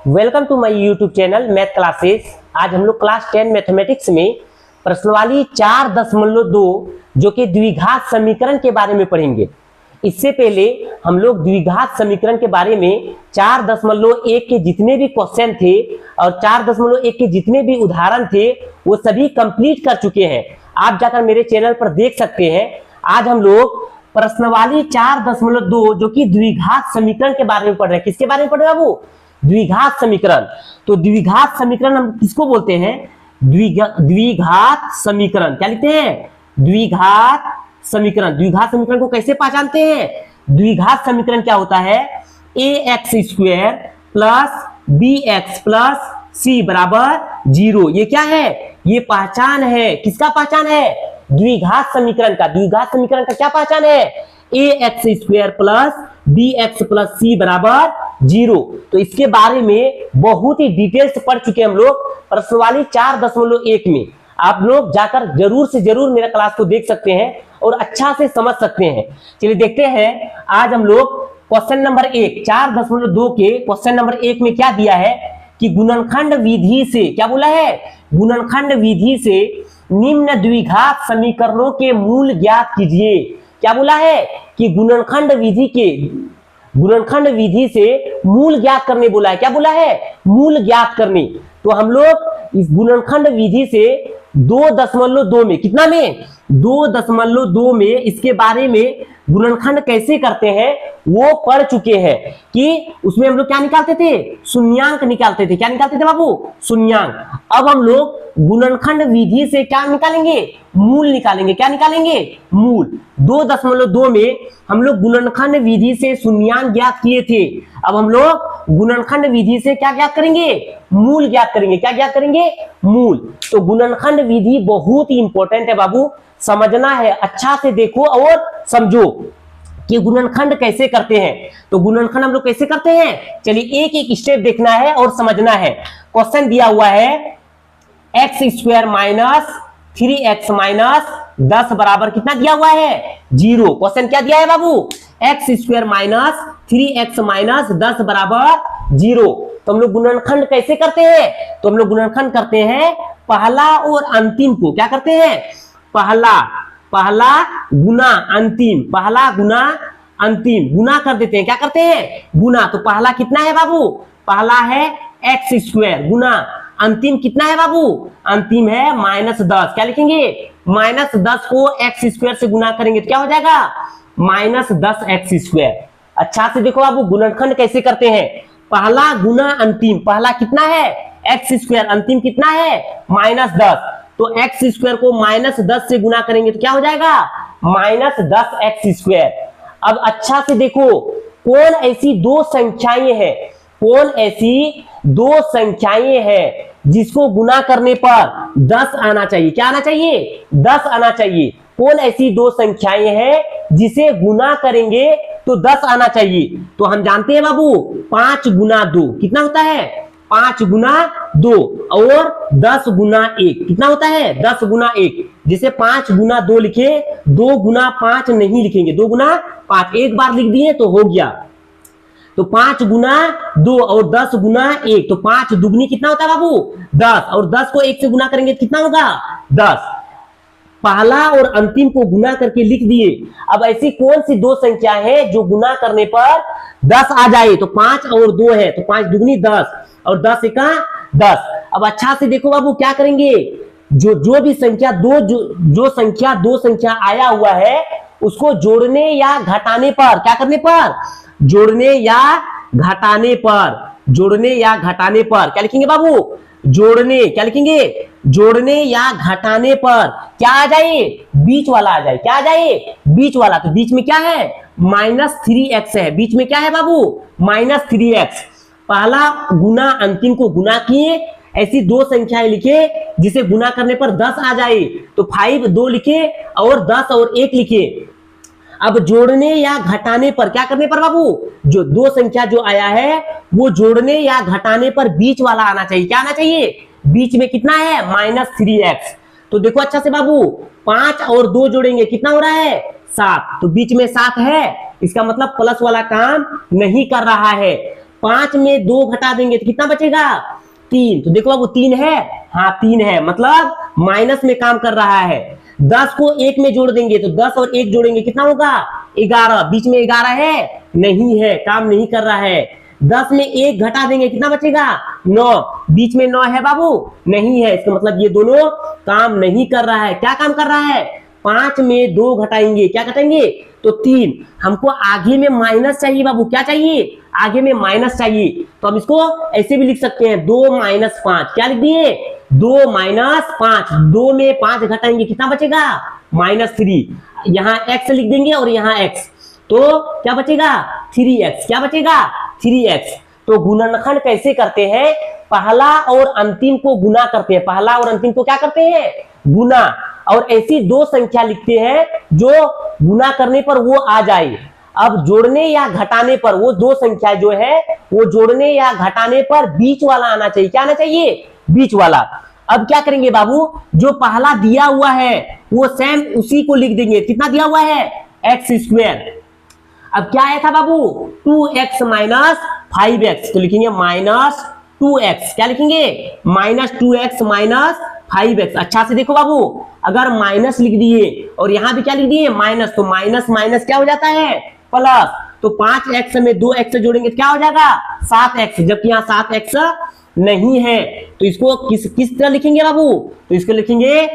Welcome to my YouTube channel math classes. आज हम लोग क्लास 10 मैथमेटिक्स में प्रश्नावली 4.2 जो कि द्विघात समीकरण के बारे में पढ़ेंगे। इससे पहले हम लोग द्विघात समीकरण के बारे में 4.1 के जितने भी क्वेश्चन थे और 4.1 के जितने भी उदाहरण थे वो सभी कंप्लीट कर चुके हैं। आप जाकर मेरे चैनल पर देख सकते हैं। आज हम लोग प्रश्नावली 4.2 जो कि द्विघात समीकरण के बारे में पढ़ रहे हैं। किसके बारे में पढ़ रहे हैं बाबू? द्विघात समीकरण। तो द्विघात समीकरण हम किसको बोलते हैं? द्विघात समीकरण। क्या लिखते हैं? द्विघात समीकरण। द्विघात समीकरण को कैसे पहचानते हैं? द्विघात समीकरण क्या होता है? ax² plus bx plus c बराबर 0। ये क्या है? ये पहचान है। किसका पहचान है? द्विघात समीकरण का। द्विघात समीकरण का क्या पहचान है? ax² plus bx plus c बराबर 0। तो इसके बारे में बहुत ही डिटेल से पढ़ चुके हैं हम लोग प्रश्नावली 4.1 में। आप लोग जाकर जरूर से जरूर मेरा क्लास को देख सकते हैं और अच्छा से समझ सकते हैं। चलिए देखते हैं। आज हम लोग क्वेश्चन नंबर 1 4.2 के क्वेश्चन नंबर 1 में क्या दिया है कि गुणनखंड विधि से, क्या बोला है? गुणनखंड विधि से निम्न द्विघात समीकरणों के मूल ज्ञात कीजिए। क्या बोला है? कि गुणनखंड विधि से मूल ज्ञात करने बोला है। क्या बोला है? मूल ज्ञात करने। तो हम लोग इस गुणनखंड विधि से 2.2 में, कितना में? 2.2 में इसके बारे में गुणनखंड कैसे करते हैं वो पढ़ चुके हैं कि उसमें हम लोग क्या निकालते थे? शून्यांक निकालते थे। क्या निकालते थे बाबू? शून्यांक। अब हम लोग गुणनखंड विधि से क्या निकालेंगे? मूल निकालेंगे। क्या निकालेंगे? मूल। 2.2 में हम लोग गुणनखंड विधि से शून्यांक ज्ञात किए थे। अब हम लोग गुणनखंड विधि से क्या ज्ञात करेंगे? मूल ज्ञात करेंगे। क्या ज्ञात करेंगे? मूल। तो गुणनखंड विधि बहुत ही इंपॉर्टेंट है बाबू, समझना है। अच्छा से देखो और समझो कि गुणनखंड कैसे करते हैं। तो गुणनखंड हम लोग कैसे करते हैं? चलिए एक एक स्टेप देखना है और समझना है। क्वेश्चन दिया हुआ है x² माइनस 3x माइनस 10 बराबर कितना दिया हुआ है? 0। क्वेश्चन क्या दिया है बाबू? x² माइनस 3x माइनस 10 बराबर 0। तो हम लोग गुणनखंड कैसे करते हैं? तो हम लोग गुणनखंड करते हैं पहला और अंतिम को। क्या करते हैं? पहला गुना अंतिम। पहला गुना अंतिम गुना कर देते हैं। क्या करते हैं? गुना। तो पहला कितना है बाबू? पहला है x² गुना अंतिम कितना है बाबू? अंतिम है -10। क्या लिखेंगे? -10 को x² से गुना करेंगे तो क्या हो जाएगा? -10x²। अच्छा से देखो बाबू गुणनखंड कैसे करते हैं। पहला गुना अंतिम। पहला कितना है? x²। अंतिम कितना है? -10। तो x² को -10 से गुना करेंगे तो क्या हो जाएगा? -10x²। अब अच्छा से देखो कौन ऐसी दो संख्याएं हैं, कौन ऐसी दो संख्याएं हैं जिसको गुना करने पर 10 आना चाहिए। क्या आना चाहिए? 10 आना चाहिए। कौन ऐसी दो संख्याएं हैं जिसे गुना करेंगे तो 10 आना चाहिए? तो हम जानते हैं बाबू 5 गुना 2 कितना होता है? 5 गुना 2 और 10 गुना 1 कितना होता है? 10 गुना 1। जिसे 5 गुना 2 लिखे, 2 गुना 5 नहीं लिखेंगे। 2 गुना 5 एक बार लिख दिए तो हो गया। तो 5 गुना 2 और 10 गुना 1। तो 5 दुगनी कितना होता है बाबू? 10। और 10 को 1 से गुना करेंगे कितना होगा? 10। पहला और अंतिम को गुना करके लिख दिए। अब ऐसी कौन सी दो संख्या है जो गुना करने पर 10 आ जाए? तो 5 और 2 है तो 5 दुगनी 10 और 10 एका 10। अब अच्छा से देखो बाबू क्या करेंगे? जो भी संख्या दो संख्या आया हुआ है उसको जोड़ने या घटाने पर, क्या करने पर? जोड़ने या घटाने पर क्या लिखेंगे बाबू? जोड़ने। क्या लिखेंगे? जोड़ने या घटाने पर क्या आ जाए? बीच वाला आ जाए। क्या आ जाए? बीच वाला। तो बीच में क्या है? -3x है। बीच में क्या है बाबू? -3x। पहला गुना अंतिम को गुना किए। ऐसी दो संख्याएं लिखे जिसे गुना करने पर 10 आ जाए। तो 5 2 लिखे और 10 और 1 लिखे। अब जोड़ने या घटाने पर क्या करने पर बाबू? जो दो संख्या जो आया है वो जोड़ने या घटाने पर बीच वाला आना चाहिए। क्या आना चाहिए? बीच में कितना है? -3x। तो देखो अच्छा से बाबू 5 और 2 जोड़ेंगे कितना हो रहा है? 7। तो बीच में 7 है, इसका मतलब प्लस वाला काम नहीं कर रहा है। 5 में 2 घटा देंगे तो कितना बचेगा 3। तो देखो बाबू 3 है, हाँ 3 है, मतलब माइनस में काम कर रहा है। 10 को 1 में जोड़ देंगे तो 10 और 1 जोड़ेंगे कितना होगा 11। बीच में 11 है नहीं है, काम नहीं कर रहा है। 10 में 1 घटा देंगे कितना बचेगा 9। बीच में 9 है बाबू नहीं है, इसका मतलब ये दोनों काम नहीं कर रहा है। क्या काम कर रहा है 5 में 2 घटाएंगे, क्या घटाएंगे तो 3। हमको आगे में माइनस चाहिए बाबू, क्या चाहिए आगे में माइनस चाहिए। तो हम इसको ऐसे भी लिख सकते हैं 2 - 5। क्या लिख दिए 2 - 5। 2 में 5 घटाएंगे कितना बचेगा -3। यहाँ x लिख देंगे और यहाँ x, तो क्या बचेगा 3x। क्या बचेगा 3x। तो गुणनखंड कैसे करते हैं, पहला और अंतिम को गुना करते हैं। पहला और अंतिम को क्या करते हैं गुना, और ऐसी दो संख्या लिखते हैं जो गुना करने पर वो आ जाए। अब जोड़ने या घटाने पर वो दो संख्या जो है वो जोड़ने या घटाने पर बीच वाला आना चाहिए। क्या आना चाहिए बीच वाला। अब क्या करेंगे बाबू, जो पहला दिया हुआ है वो सेम उसी को लिख देंगे। कितना दिया हुआ है x²। अब क्या आया था बाबू 2x - 5x, तो लिखेंगे -2x। क्या लिखेंगे -2x - 5x। अच्छा से देखो बाबू, अगर माइनस लिख दिए और यहां भी क्या लिख दिए माइनस, तो माइनस माइनस क्या हो जाता है प्लस। तो 5x में 2x जोड़ेंगे तो क्या हो जाएगा 7x, जबकि यहाँ 7x नहीं है। तो इसको किस तरह लिखेंगे बाबू, तो इसको लिखेंगे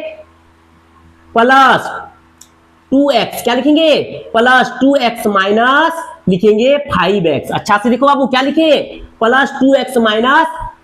+2x। क्या लिखेंगे +2x माइनस लिखेंगे 5x। अच्छा से देखो बाबू क्या लिखे +2x -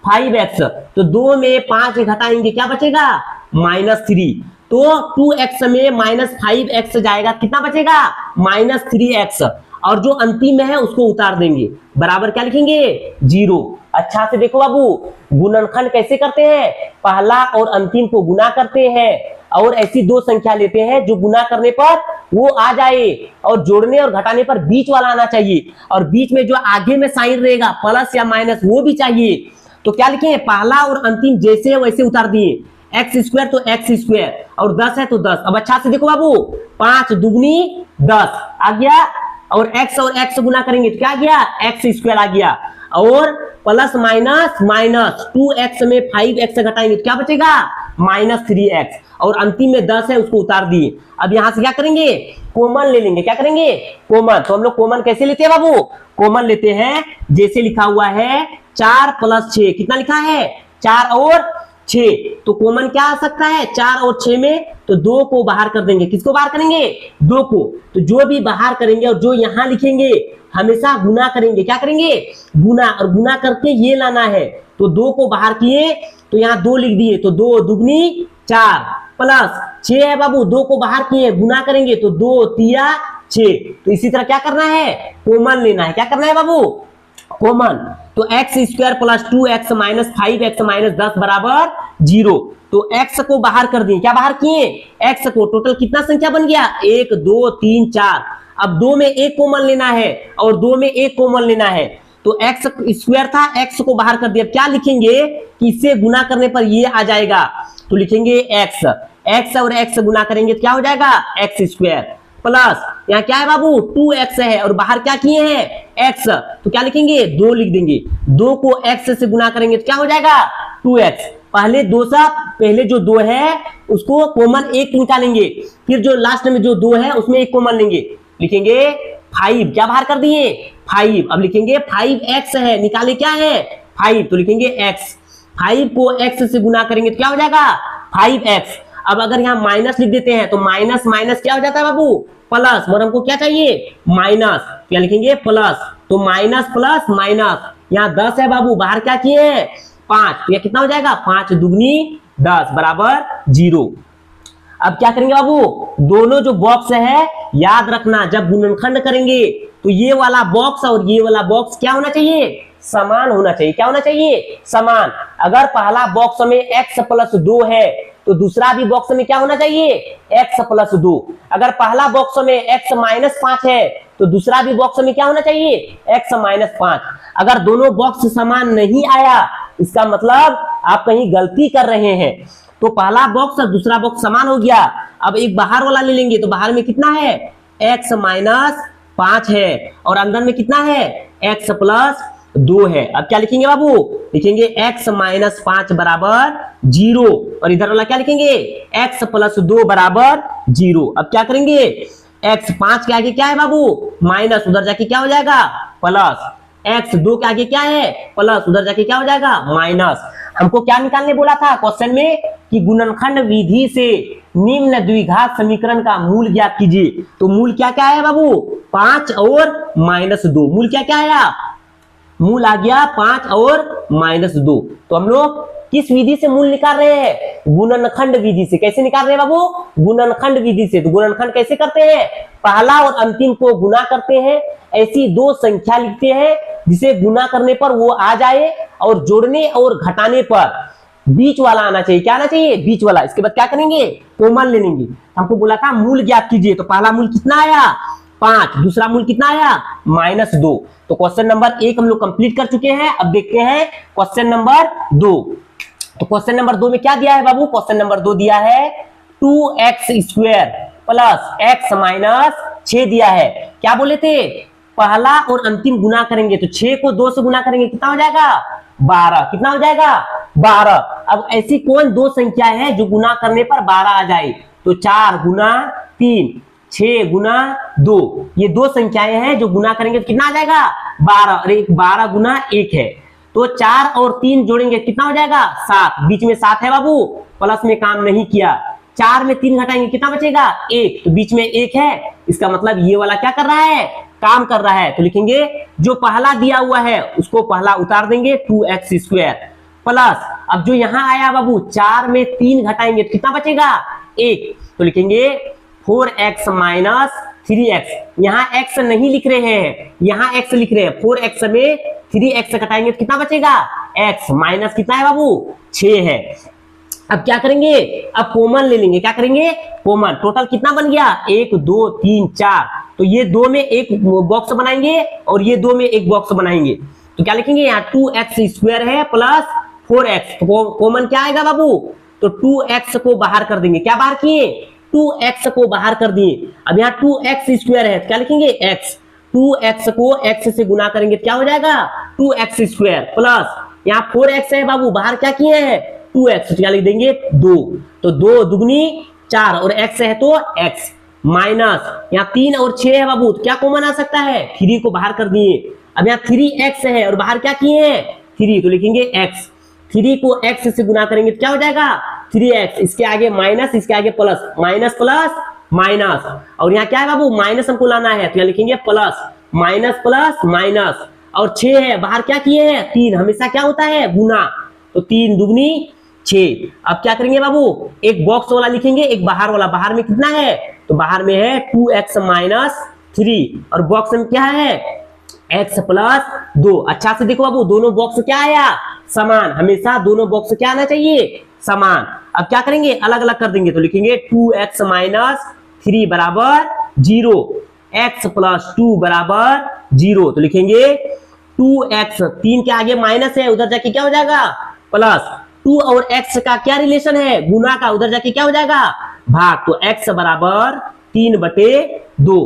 5x। तो 2 में 5 घटाएंगे क्या बचेगा -3। तो 2x में -5x जाएगा, कितना बचेगा -3x। और जो अंतिम में है उसको उतार देंगे, बराबर क्या लिखेंगे 0। अच्छा से देखो बाबू, गुणनखंड कैसे करते हैं, पहला और अंतिम को गुना करते हैं और ऐसी दो संख्या लेते हैं जो गुना करने पर वो आ जाए और जोड़ने और घटाने पर बीच वाला आना चाहिए, और बीच में जो आगे में साइन रहेगा प्लस या माइनस वो भी चाहिए। तो क्या लिखे पहला और अंतिम जैसे है वैसे उतार दिए। x² तो x² और 10 है तो 10। अब अच्छा से देखो बाबू 5 दूनी 10 आ गया, और x और x गुना करेंगे तो क्या आ गया x² आ गया, और प्लस माइनस माइनस 2x में 5x घटाएंगे तो क्या बचेगा -3x, और अंतिम में 10 है उसको उतार दिए। अब यहां से क्या करेंगे कॉमन ले लेंगे। क्या करेंगे कॉमन। तो हम लोग कॉमन कैसे लेते हैं बाबू, कॉमन लेते हैं जैसे लिखा हुआ है 4 + 6। कितना लिखा है 4 और 6। तो कॉमन क्या आ सकता है 4 और 6 में, तो 2 को बाहर कर देंगे। किसको बाहर करेंगे 2 को। तो जो भी बाहर करेंगे और जो यहां लिखेंगे हमेशा गुना करेंगे। क्या करेंगे गुना, और गुना करके ये लाना है। तो 2 को बाहर किए तो यहाँ 2 लिख दिए, तो 2 दूनी 4 प्लस 6 है बाबू, 2 को बाहर किए गुना करेंगे तो 2 तिया 6। तो इसी तरह क्या करना है कॉमन लेना है। क्या करना है बाबू कॉमन। तो x² + 2x - 5x - 10 बराबर 0। तो x को बाहर कर दिए। क्या बाहर किए x को। टोटल कितना संख्या बन गया 1 2 3 4। अब 2 में 1 कॉमन लेना है और 2 में 1 कॉमन लेना है। तो x² था, x को बाहर कर दिया। क्या लिखेंगे कि इससे गुना करने पर ये आ जाएगा, तो लिखेंगे x और x गुना करेंगे तो क्या हो जाएगा x² प्लस यहाँ क्या है बाबू 2x है और बाहर क्या किए हैं x, तो क्या लिखेंगे 2 लिख देंगे। 2 को x से गुना करेंगे तो क्या हो जाएगा 2x। पहले पहले जो 2 है उसको कॉमन 1 निकालेंगे, फिर जो लास्ट में जो 2 है उसमें 1 कॉमन लेंगे, लिखेंगे 5। क्या बाहर कर दिए 5। अब लिखेंगे 5x है, निकाले क्या है 5, तो लिखेंगे x। 5 को x से गुना करेंगे तो क्या हो जाएगा 5x। अब अगर यहाँ माइनस लिख देते हैं तो माइनस माइनस क्या हो जाता है बाबू प्लस, और हमको क्या चाहिए माइनस। क्या लिखेंगे प्लस, तो माइनस प्लस माइनस। यहाँ 10 है बाबू, बाहर क्या किए हैं 5, तो यह कितना हो जाएगा 5 दूनी 10 बराबर 0। अब क्या करेंगे बाबू, दोनों जो बॉक्स है याद रखना, जब गुणनखंड करेंगे तो ये वाला बॉक्स और ये वाला बॉक्स क्या होना चाहिए समान होना चाहिए। क्या होना चाहिए समान। अगर पहला बॉक्स में x + 2 है तो दूसरा भी बॉक्स में क्या होना चाहिए x + 2। अगर पहला बॉक्स में x - 5 है तो दूसरा भी बॉक्स में क्या होना चाहिए x - 5। अगर दोनों बॉक्स समान नहीं आया इसका मतलब आप कहीं गलती कर रहे हैं। तो पहला बॉक्स और दूसरा बॉक्स समान हो गया। अब एक बाहर वाला ले लेंगे, तो बाहर में कितना है x - 5 है और अंदर में कितना है x + 2 है। अब क्या लिखेंगे बाबू, लिखेंगे x माइनस 5 बराबर 0 और इधर वाला क्या लिखेंगे x प्लस 2 बराबर 0। अब क्या करेंगे x 5 के आगे क्या है बाबू माइनस, उधर जाके क्या हो जाएगा प्लस, x 2 के आगे क्या है प्लस, उधर जाके क्या हो जाएगा माइनस। हमको क्या निकालने बोला था क्वेश्चन में कि गुणनखंड विधि से निम्न द्विघात समीकरण का मूल ज्ञात कीजिए। तो मूल क्या क्या है बाबू 5 और -2, मूल क्या क्या आया, मूल आ गया 5 और -2। तो हम लोग किस विधि से मूल निकाल रहे हैं, गुणनखंड विधि से। कैसे निकाल रहे हैं बाबू, गुणनखंड विधि से। तो गुणनखंड कैसे करते हैं, पहला और अंतिम को गुना करते हैं, ऐसी दो संख्या लिखते हैं जिसे गुना करने पर वो आ जाए और जोड़ने और घटाने पर बीच वाला आना चाहिए। क्या आना चाहिए, बीच वाला। इसके बाद क्या करेंगे, कॉमन ले लेंगे। हमको बोला था मूल ज्ञात कीजिए, तो पहला मूल कितना आया 5, दूसरा मूल कितना आया -2। तो क्वेश्चन नंबर 1 हम लोग कंप्लीट कर चुके हैं। अब देखते हैं क्वेश्चन नंबर 2। तो क्वेश्चन नंबर 2 में क्या दिया है बाबू, क्वेश्चन नंबर 2 दिया है 2x² प्लस x माइनस 6 दिया है। क्या बोले थे, पहला और अंतिम गुना करेंगे तो 6 को 2 से गुना करेंगे कितना हो जाएगा 12। कितना हो जाएगा 12। अब ऐसी कौन दो संख्या है जो गुना करने पर 12 आ जाए, तो 4 गुना 3, 6 गुना 2, ये दो संख्याएं हैं जो गुना करेंगे तो कितना आ जाएगा 12। और 12 गुना 1 है, तो 4 और 3 जोड़ेंगे कितना हो जाएगा 7। बीच में 7 है बाबू, प्लस में काम नहीं किया। 4 में 3 घटाएंगे कितना बचेगा 1, तो बीच में 1 है। इसका मतलब ये वाला क्या कर रहा है, काम कर रहा है। तो लिखेंगे जो पहला दिया हुआ है उसको पहला उतार देंगे 2x² प्लस, अब जो यहां आया बाबू 4 में 3 घटाएंगे तो कितना बचेगा 1, तो लिखेंगे 4x माइनस 3x। यहां x नहीं लिख रहे हैं, यहां x लिख रहे हैं। 4x में 3x घटाएंगे तो कितना बचेगा x माइनस कितना है बाबू 6 है। अब क्या करेंगे, अब कॉमन ले लेंगे। क्या करेंगे कॉमन, टोटल कितना बन गया 1 2 3 4। तो ये 2 में एक बॉक्स बनाएंगे और ये 2 में एक बॉक्स बनाएंगे। तो क्या लिखेंगे यहाँ 2x² है प्लस 4x। तो कॉमन क्या आएगा बाबू, तो 2x को बाहर कर देंगे। क्या बाहर किए 2x को बाहर कर दिए। अब यहाँ 2x² है तो क्या लिखेंगे x, 2x को x से गुना करेंगे तो क्या हो जाएगा 2x² प्लस यहाँ 4x है बाबू, बाहर क्या किए हैं 2x, तो क्या लिख देंगे 2। तो 2 दुगनी 4 और x है तो x माइनस यहाँ 3 और 6 है बाबू, तो क्या कॉमन आ सकता है 3 को बाहर कर दिए। अब यहाँ 3x है और बाहर क्या किए हैं 3, तो लिखेंगे x। 3 को x से गुना करेंगे तो क्या हो जाएगा 3x, इसके आगे माइनस, इसके आगे प्लस, माइनस प्लस माइनस। और यहाँ क्या है बाबू माइनस हमको लाना है, तो यहाँ लिखेंगे प्लस, माइनस प्लस माइनस। और 6 है, बाहर क्या किए हैं 3, हमेशा क्या होता है गुना, तो 3 दुगनी 6। अब क्या करेंगे बाबू, एक बॉक्स वाला लिखेंगे, एक बाहर वाला। बाहर में कितना है, तो बाहर में है 2x माइनस 3 और बॉक्स में क्या है x प्लस 2। अच्छा से देखो बाबू, दोनों बॉक्स क्या आया समान, हमेशा दोनों बॉक्स क्या आना चाहिए समान। अब क्या करेंगे अलग अलग कर देंगे, तो लिखेंगे 2x माइनस 3 बराबर 0, x प्लस 2 बराबर 0। तो लिखेंगे 2x, 3 के आगे माइनस है, उधर जाके क्या हो जाएगा प्लस। 2 और x का क्या रिलेशन है गुना का, उधर जाके क्या हो जाएगा भाग। तो x बराबर 3/2,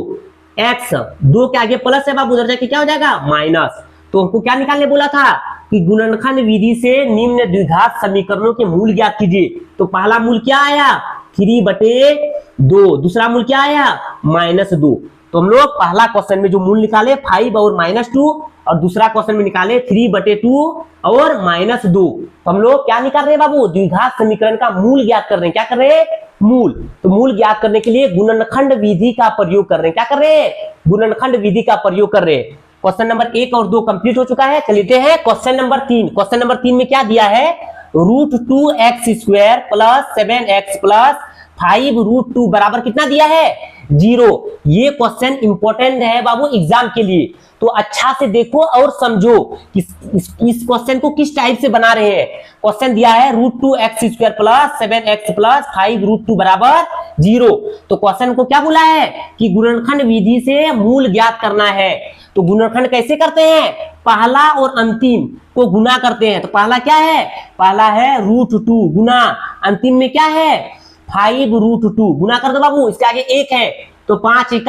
x 2 के आगे प्लस है बाबू, उधर जाके क्या हो जाएगा माइनस। तो हमको क्या निकालने बोला था कि गुणनखंड विधि से निम्न द्विघात समीकरणों के मूल ज्ञात कीजिए। तो पहला मूल क्या आया 3/2, दूसरा मूल क्या आया -2। तो हम लोग पहला क्वेश्चन में जो मूल निकाले 5 और -2 और दूसरा क्वेश्चन में निकाले 3/2 और -2। तो हम लोग क्या निकाल रहे हैं बाबू, द्विघात समीकरण का मूल ज्ञात कर रहे हैं। क्या कर रहे हैं मूल। तो मूल ज्ञात करने के लिए गुणनखंड विधि का प्रयोग कर रहे हैं। क्या कर रहे हैं गुणनखंड विधि का प्रयोग कर रहे हैं। क्वेश्चन नंबर 1 और 2 कंप्लीट हो चुका है। चलिए हैं क्वेश्चन नंबर 3। क्वेश्चन नंबर 3 में क्या दिया है, √2x² प्लस 7x प्लस 5√2 बराबर कितना दिया है 0। ये क्वेश्चन इंपॉर्टेंट है बाबू एग्जाम के लिए, तो अच्छा से देखो और समझो कि इस क्वेश्चन को किस टाइप से बना रहे हैं। क्वेश्चन दिया है √2x² प्लस 7x प्लस 5√2 बराबर 0। तो क्वेश्चन को क्या बोला है कि गुणनखंड विधि से मूल ज्ञात करना है। तो गुणनखंड कैसे करते हैं, पहला और अंतिम को गुना करते हैं। तो पहला क्या है, पहला है √2 गुना, अंतिम में क्या है 5√2 गुना कर दो बाबू, इसके आगे 1 है तो 5 ×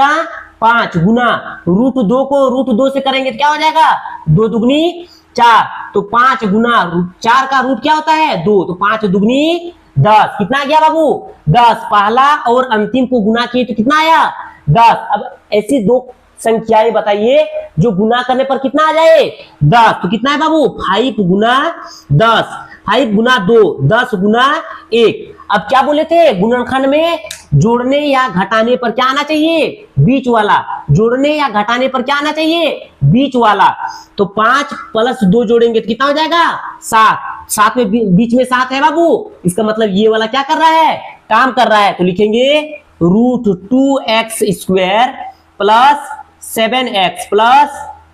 5 गुना √2 को √2 से करेंगे तो क्या हो जाएगा 2 दुगनी 4, तो 5 गुना 4 का रूट क्या होता है 2, तो 5 दुगनी 10। कितना आ गया बाबू 10। पहला और अंतिम को गुना किए तो कितना आया 10। अब ऐसी दो संख्याएं बताइए जो गुना करने पर कितना आ जाए 10, तो कितना है बाबू 5 गुना 10, 5 गुना 2 10 गुना 1। अब क्या बोले थे गुणनखंड में जोड़ने या घटाने पर क्या आना चाहिए बीच वाला, जोड़ने या घटाने पर क्या आना चाहिए बीच वाला। तो 5 + 2 जोड़ेंगे तो कितना हो जाएगा 7, 7 में बीच में 7 है बाबू, इसका मतलब ये वाला क्या कर रहा है काम कर रहा है। तो लिखेंगे √2x² + 7x +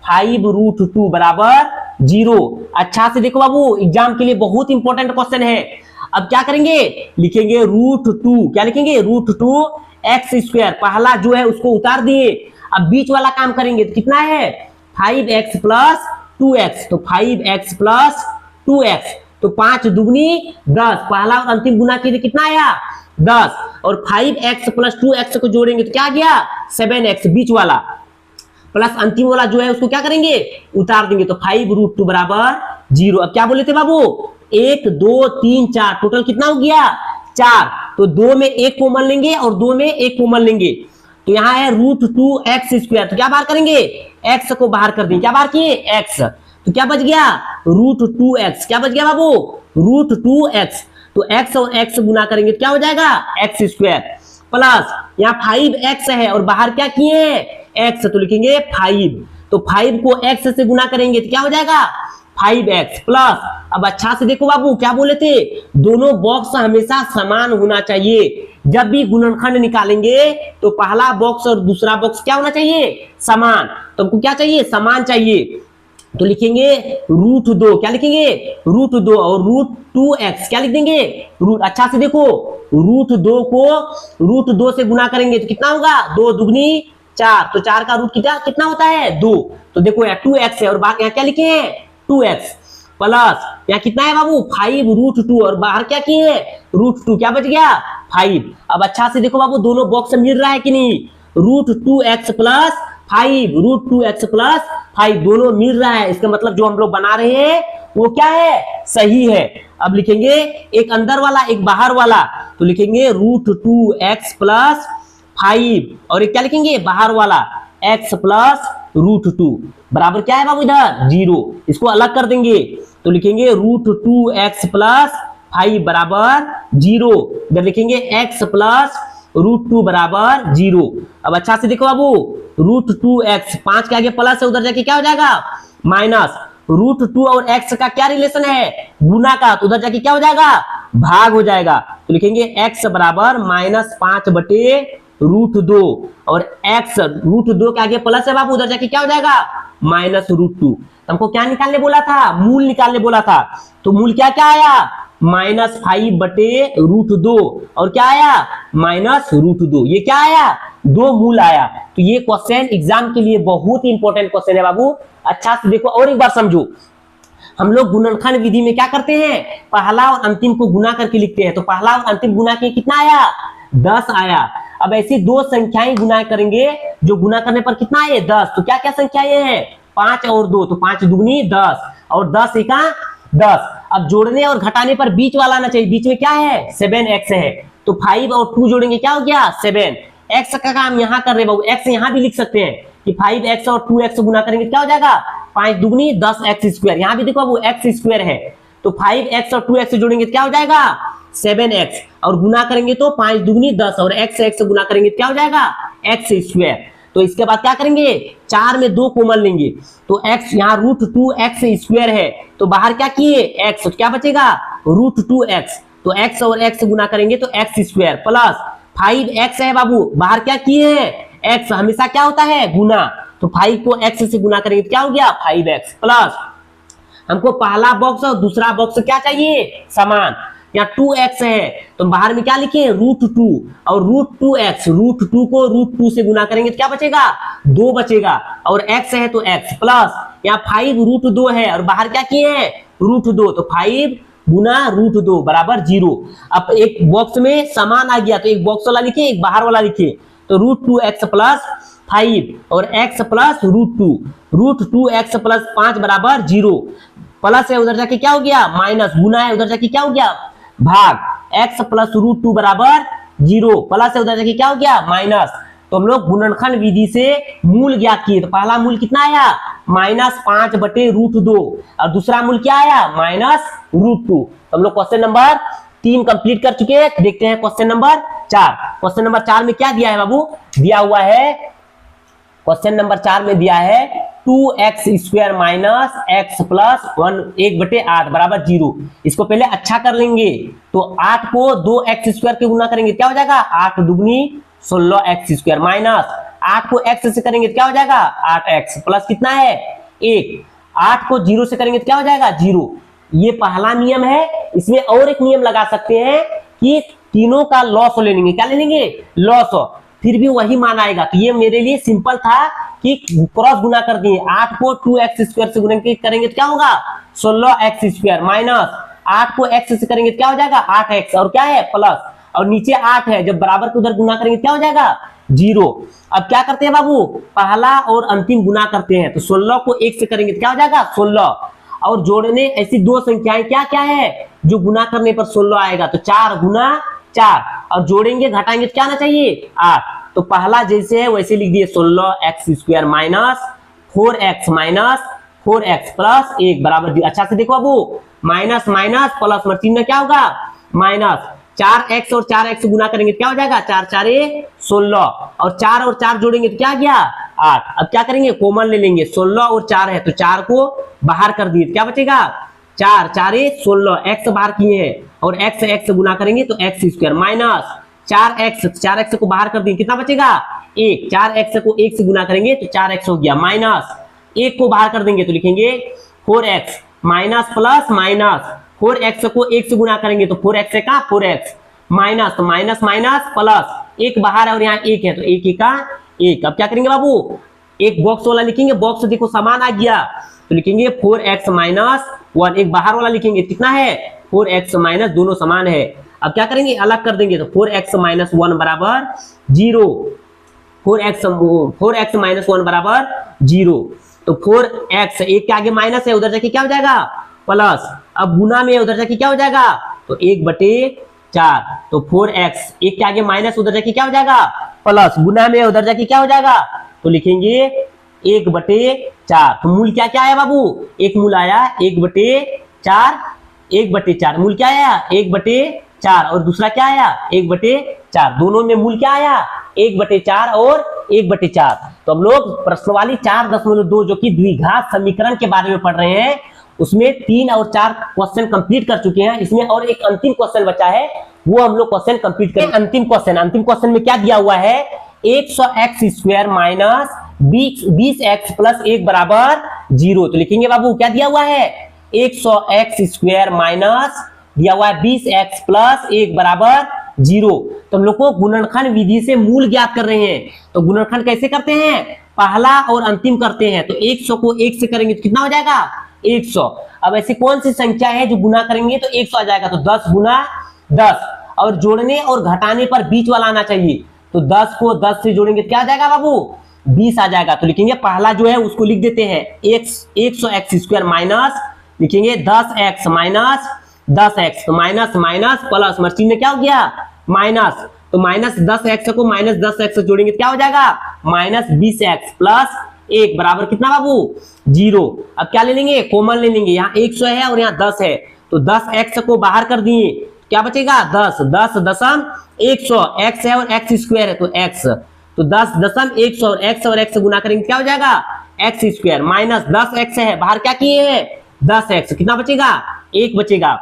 5√2 बराबर 0। अच्छा से देखो बाबू एग्जाम के लिए बहुत इंपॉर्टेंट क्वेश्चन है। अब क्या करेंगे लिखेंगे √2, क्या लिखेंगे √2x², पहला जो है उसको उतार दिए। अब बीच वाला काम करेंगे तो कितना है 5x + 2x, तो 5x + 2x, तो 5 दुगनी 10, पहला और अंतिम गुना किए तो कितना आया 10, और 5x + 2x को जोड़ेंगे तो क्या आ गया 7x बीच वाला, प्लस अंतिम वाला जो है उसको क्या करेंगे उतार देंगे, तो 5√2 बराबर 0। अब क्या बोले थे बाबू 1 2 3 4 टोटल कितना हो गया 4, तो 2 में 1 कॉमन लेंगे और 2 में 1 कॉमन लेंगे, तो यहाँ है √2x², तो क्या बाहर करेंगे x को बाहर कर देंगे, क्या बाहर किए x, तो क्या बच गया √2x, क्या बच गया बाबू √2x, तो x और x गुना करेंगे तो क्या हो जाएगा x² प्लस यहाँ 5x है और बाहर क्या किए हैं x, तो लिखेंगे 5, तो 5 को x से गुना करेंगे तो क्या हो जाएगा 5x प्लस। अब अच्छा से देखो बाबू क्या बोले थे दोनों बॉक्स हमेशा समान होना चाहिए। जब भी गुणनखंड निकालेंगे तो पहला बॉक्स और दूसरा बॉक्स क्या होना चाहिए समान, तो हमको क्या चाहिए समान चाहिए, तो लिखेंगे √2, क्या लिखेंगे √2 और √2x क्या लिख देंगे रूट। अच्छा से देखो √2 को √2 से गुना करेंगे तो कितना होगा 2 दुगनी 4, तो 4 का रूट कितना होता है 2, तो देखो यहाँ 2x है और बाहर यहाँ क्या लिखे हैं 2x प्लस यहाँ कितना है बाबू 5√2 और बाहर क्या किए हैं √2, क्या बच गया 5। अब अच्छा से देखो बाबू दोनों बॉक्स मिल रहा है कि नहीं, √2x + 5 √2x + 5 दोनों मिल रहा है, इसका मतलब जो हम लोग बना रहे हैं वो क्या है सही है। अब लिखेंगे एक अंदर वाला एक बाहर वाला, तो लिखेंगे √2x + 5 और एक क्या लिखेंगे बाहर वाला x + √2 बराबर क्या है बाबू इधर 0, इसको अलग कर देंगे तो लिखेंगे √2x + 5 बराबर 0, इधर लिखेंगे x + √2 बराबर 0। अब अच्छा से देखो बाबू √2x 5 के आगे प्लस है उधर जाके क्या हो जाएगा माइनस, √2 और x का क्या रिलेशन है गुना का, तो उधर जाके क्या हो जाएगा भाग हो जाएगा, तो लिखेंगे x बराबर -5/√2 और x √2 के आगे प्लस है बाबू उधर जाके क्या हो जाएगा -√2। हमको क्या निकालने बोला था मूल निकालने बोला था, तो मूल क्या क्या आया -5/√2 और क्या आया -√2, ये क्या आया 2 मूल आया। तो ये क्वेश्चन एग्जाम के लिए बहुत ही इंपॉर्टेंट क्वेश्चन है बाबू। अच्छा से देखो और एक बार समझो, हम लोग गुणनखंड विधि में क्या करते हैं पहला और अंतिम को गुना करके लिखते हैं, तो पहला और अंतिम गुना के कितना आया 10 आया। अब ऐसी दो संख्याएं गुना करेंगे जो गुना करने पर कितना आए 10, तो क्या क्या संख्याएं हैं 5 और 2, तो 5 दुगनी 10 और 10 एका 10। अब जोड़ने और घटाने पर बीच वाला आना चाहिए, बीच में क्या है 7x है, तो 5 और 2 जोड़ेंगे क्या हो गया 7, x का काम यहाँ कर रहे बाबू, x यहाँ भी लिख सकते हैं कि 5x और 2x गुना करेंगे क्या हो जाएगा 5 दुगनी 10x², यहाँ भी देखो बाबू x² है, तो 5x और 2x जोड़ेंगे क्या हो जाएगा 7x और गुना करेंगे तो 5 दुगनी 10 और x गुना करेंगे क्या हो जाएगा x²। तो इसके बाद क्या करेंगे 4 में 2 कॉमन लेंगे, तो x यहाँ √2x² है, तो बाहर क्या किए x, तो क्या बचेगा √2x, तो x और x गुना करेंगे तो x² प्लस 5x है बाबू, बाहर क्या किए हैं x, हमेशा क्या होता है गुना, तो 5 को x से गुना करेंगे तो क्या हो गया 5x प्लस हमको पहला बॉक्स और दूसरा बॉक्स क्या चाहिए समान, यहाँ 2x है तो बाहर में क्या लिखे √2 और √2x, √2 को √2 से गुना करेंगे तो क्या बचेगा 2 बचेगा और x है तो x प्लस यहाँ 5√2 है और बाहर क्या किए हैं √2, तो 5 गुना √2 बराबर 0। अब एक बॉक्स में समान आ गया तो एक बॉक्स वाला लिखे एक बाहर वाला लिखे, तो √2x प्लस 5 और x प्लस √2 x प्लस 5 बराबर 0। प्लस है उधर जाके क्या हो गया माइनस, गुना है उधर जाके क्या हो गया भाग, x प्लस √2 बराबर 0, प्लस है उधर जाके क्या हो गया माइनस। तो हम लोग गुणनखंड विधि से मूल ज्ञात किए, तो पहला मूल कितना आया -5/√2 और दूसरा मूल क्या आया -√2। तो हम लोग क्वेश्चन नंबर 3 कंप्लीट कर चुके हैं। देखते हैं क्वेश्चन नंबर 4। क्वेश्चन नंबर 4 में क्या दिया है बाबू, दिया हुआ है क्वेश्चन नंबर 4 में दिया है 2x² - x प्लस 1/8 बराबर 0। इसको पहले अच्छा कर लेंगे, तो 8 को 2x² के गुना करेंगे क्या हो जाएगा 8 दूनी 16x² माइनस 8 को x से करेंगे तो क्या हो जाएगा 8x प्लस कितना है 1, 8 को 0 से करेंगे तो क्या हो जाएगा 0। ये पहला नियम है। इसमें और एक नियम लगा सकते हैं कि तीनों का लॉस ले लेंगे, क्या ले लेंगे लॉस, फिर भी वही मान आएगा। तो ये मेरे लिए सिंपल था कि क्रॉस गुना कर दिए, 8 को 2x² से गुना करेंगे तो क्या होगा 16x² माइनस 8 को x से करेंगे तो क्या हो जाएगा 8x और क्या है प्लस, और नीचे 8 है, जब बराबर को उधर गुना करेंगे क्या हो जाएगा 0। अब क्या करते हैं बाबू, पहला और अंतिम गुना करते हैं, तो 16 को 1 से करेंगे तो क्या हो जाएगा 16, और जोड़ने ऐसी दो संख्याएं क्या क्या है जो गुना करने पर 16 आएगा, तो 4 गुना 4, और जोड़ेंगे घटाएंगे तो क्या आना चाहिए 8। तो पहला जैसे है वैसे लिख दिए 16x² minus 4x minus 4x plus 1 बराबर। अच्छा से देखो बाबू, माइनस माइनस प्लस में चिन्ह क्या होगा माइनस, 4x और 4x गुना करेंगे क्या हो जाएगा 4 4 16, और 4 और 4 जोड़ेंगे तो क्या गया 8। अब क्या करेंगे कॉमन ले लेंगे, 16 और 4 है तो 4 को बाहर कर दिए, क्या बचेगा 4 4 16, x बाहर किए हैं और x गुना करेंगे तो x² माइनस 4x को बाहर कर दिए, कितना बचेगा 1, 4x को 1 से गुना करेंगे तो 4x हो गया माइनस 1 को बाहर कर देंगे तो लिखेंगे 4x minus plus minus 4x को 1 से गुना करेंगे तो 4x है का 4x माइनस, तो माइनस माइनस प्लस 1 बाहर है और यहाँ 1 है तो 1 का 1। अब क्या करेंगे बाबू, एक बॉक्स वाला लिखेंगे, बॉक्स देखो समान आ गया तो लिखेंगे 4x माइनस 1, एक बाहर वाला लिखेंगे कितना है 4x माइनस, दोनों समान है। अब क्या करेंगे अलग कर देंगे तो 4x माइनस 1 बराबर 0, 4x माइनस 1 बराबर 0। तो 4x एक के आगे माइनस है उधर जाके क्या हो जाएगा प्लस, अब गुना में उधर जाके क्या हो जाएगा तो 1/4, तो 4x एक के आगे माइनस उधर जाके क्या हो जाएगा प्लस, गुना में उधर जाके क्या हो जाएगा तो लिखेंगे 1/4। तो मूल क्या क्या आया बाबू, एक मूल आया 1/4, मूल क्या आया 1/4 और दूसरा क्या आया 1/4, दोनों में मूल क्या आया 1/4 और 1/4। तो हम लोग प्रश्नवाली 4.2 जो कि द्विघात समीकरण के बारे में पढ़ रहे हैं, उसमें 3 और 4 क्वेश्चन कंप्लीट कर चुके हैं। इसमें और एक अंतिम क्वेश्चन बचा है, वो हम लोग क्वेश्चन कंप्लीट करें। अंतिम क्वेश्चन में क्या दिया हुआ है 100x² माइनस 20x प्लस 1 बराबर 0। तो लिखेंगे बाबू क्या दिया हुआ है 100x² माइनस दिया हुआ है 20x प्लस 1 बराबर 0। तो हम लोग को गुणनखंड विधि से मूल ज्ञात कर रहे हैं। तो गुणनखंड कैसे करते हैं, पहला और अंतिम करते हैं। तो 100 को 1 से करेंगे तो कितना हो जाएगा 100। अब ऐसी कौन सी संख्या है जो गुना करेंगे तो 100 आ जाएगा, तो 10 गुना 10, और जोड़ने और घटाने पर बीच वाला आना चाहिए। तो 10 को 10 से जोड़ेंगे क्या आ जाएगा बाबू 20 आ जाएगा। तो लिखेंगे पहला जो है उसको लिख देते हैं 100x² माइनस लिखेंगे 10x माइनस 10x, तो माइनस माइनस प्लस चिन्ह क्या हो गया माइनस, तो माइनस 10x को माइनस 10x से जोड़ेंगे क्या हो जाएगा माइनस 20x प्लस 1 बराबर कितना बाबू 0। अब क्या ले लेंगे कॉमन ले लेंगे, यहाँ 100 है और यहाँ 10 है, तो 10x को बाहर कर दिए क्या बचेगा 10 दशम 100, x है और x² है तो x, तो 10 दशम 100 और x गुना करेंगे क्या हो जाएगा x² माइनस 10x है, बाहर क्या किए हैं 10x, कितना बचेगा 1 बचेगा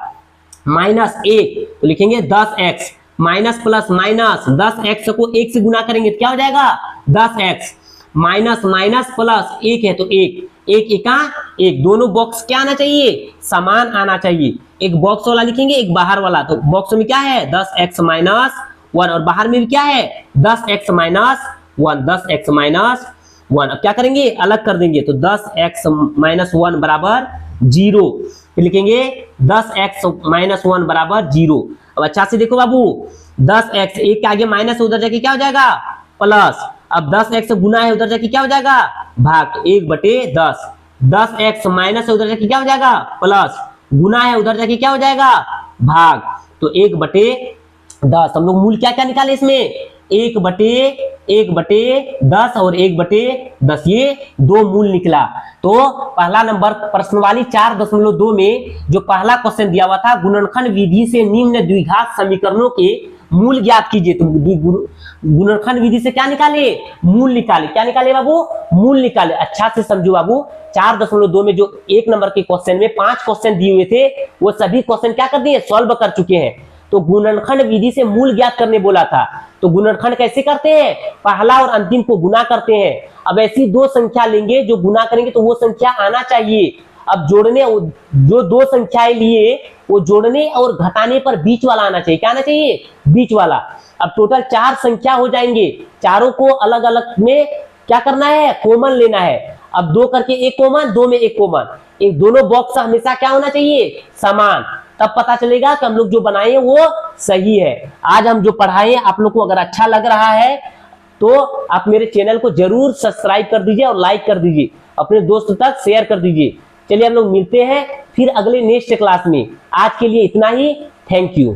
माइनस 1, तो लिखेंगे 10x minus plus minus 10x को 1 से गुना करेंगे तो क्या हो जाएगा 10x माइनस माइनस प्लस 1 है तो 1 एका 1, दोनों बॉक्स क्या आना चाहिए समान आना चाहिए। एक बॉक्स वाला लिखेंगे एक बाहर वाला, तो बॉक्स में क्या है 10x माइनस 1 और बाहर में भी क्या है 10x माइनस 1, 10x माइनस 1। अब क्या करेंगे अलग कर देंगे, तो 10x माइनस 1 बराबर 0, फिर लिखेंगे 10x माइनस 1 बराबर 0। अब अच्छा से देखो बाबू 10x एक के आगे माइनस उधर जाके क्या हो जाएगा प्लस, अब 10x गुना है, उधर जाके क्या हो जाएगा भाग, 1/10। 10x माइनस है, उधर जाके क्या हो जाएगा प्लस, गुना है उधर जाके क्या हो जाएगा भाग। तो 1/10 हम लोग मूल क्या क्या निकाले इसमें, 1/10 और 1/10, ये दो मूल निकला। तो पहला नंबर प्रश्न वाली 4.2 में जो पहला क्वेश्चन दिया हुआ था, गुणनखंड विधि से निम्न द्विघात समीकरणों के मूल ज्ञात कीजिए। तो गुणनखंड विधि से क्या निकाले, मूल निकाले। क्या निकाले बाबू, मूल निकाले। अच्छा से समझो बाबू, 4.2 में जो एक नंबर के क्वेश्चन में 5 क्वेश्चन दिए हुए थे, वो सभी क्वेश्चन क्या कर दिए, सॉल्व कर चुके हैं। तो गुणनखंड विधि से मूल ज्ञात करने बोला था। तो गुणनखंड कैसे करते हैं, पहला और अंतिम को गुना करते हैं। अब ऐसी दो संख्या लेंगे जो गुना करेंगे तो वो संख्या आना चाहिए। अब जोड़ने, जो दो संख्याएं लिए वो जोड़ने और घटाने पर बीच वाला आना चाहिए। क्या आना चाहिए, बीच वाला। अब टोटल 4 संख्या हो जाएंगे, चारों को अलग अलग में क्या करना है, कॉमन लेना है। अब 2 करके 1 कॉमन, 2 में 1 कॉमन, एक दोनों बॉक्स हमेशा क्या होना चाहिए, समान। तब पता चलेगा कि हम लोग जो बनाए वो सही है। आज हम जो पढ़ाए आप लोग को अगर अच्छा लग रहा है तो आप मेरे चैनल को जरूर सब्सक्राइब कर दीजिए और लाइक कर दीजिए, अपने दोस्तों तक शेयर कर दीजिए। चलिए हम लोग मिलते हैं फिर अगले नेक्स्ट क्लास में। आज के लिए इतना ही, थैंक यू।